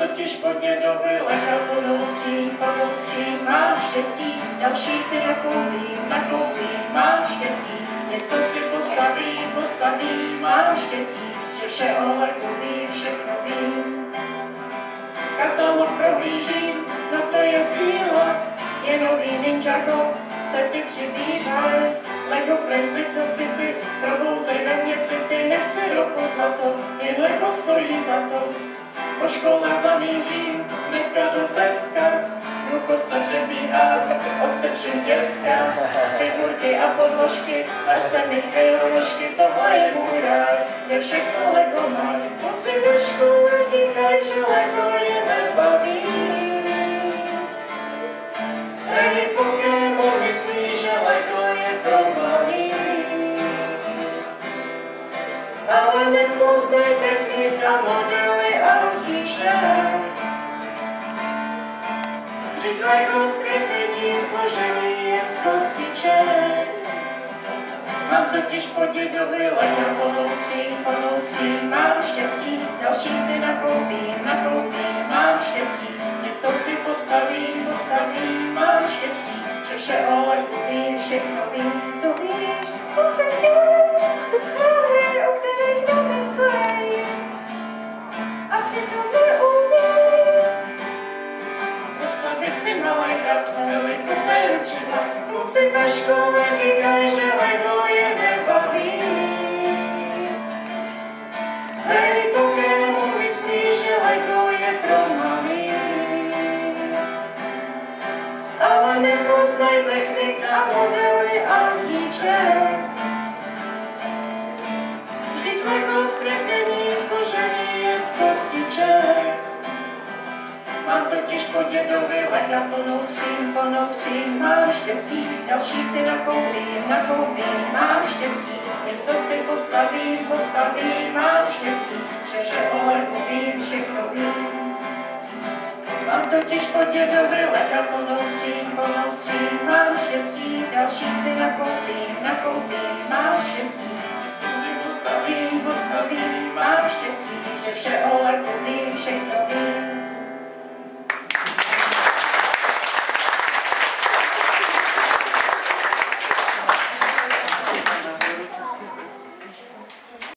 totiž po dědovi leka plnou skříň, mám štěstí, další si nakoupím, mám štěstí, město si postaví, mám štěstí, že vše o leku vím, všechno vím. Katalog prohlížím, no to je síla, je nový Ninjago, sety přibývají, Lego Friends, zasypy, probouzej ve mě city, nechci ropu zlato, jen Lego stojí za to. Po škole zamířím, hnedka do Teska, důchodce přebíhá, odstrčím děcka, figurky a podložky, až se mi chvějou nožky, tohle je můj ráj, kde všechno Lego mají. Moci ve škole říkají, že Lego je nebaví. Hrají Pokémon myslí, že Lego je pro malý. Ale nepoznaj technika, modely a autíček. Vždyť Lego svět není složený jen z kostiček. Mám totiž po dědovi Lego plnou skříň, mám štěstí, další si nakoupím, mám štěstí, město si postavím, mám štěstí, že vše o Legu vím, všechno vím, to víš, o kterých domyslej, a přitom neumím postavit si malé kartely, koperučila, kluci ve škole říkají, že Lego je nebaví. Hej, Pokémon myslí, že Lego je pro malý, ale nepoznaj technika, modely a autíček. Vždyť Lego svět není složený jen z kostiček. Mám totiž po dědovi Lega plnou skříň, mám štěstí, další si nakoupím, mám štěstí, město si postavím, mám štěstí, že vše o Legu vím, všechno vím. Mám totiž po dědovi Lega plnou skříň, mám štěstí, další si nakoupím, mám štěstí, město si postavím, mám štěstí, že vše o Legu vím, všechno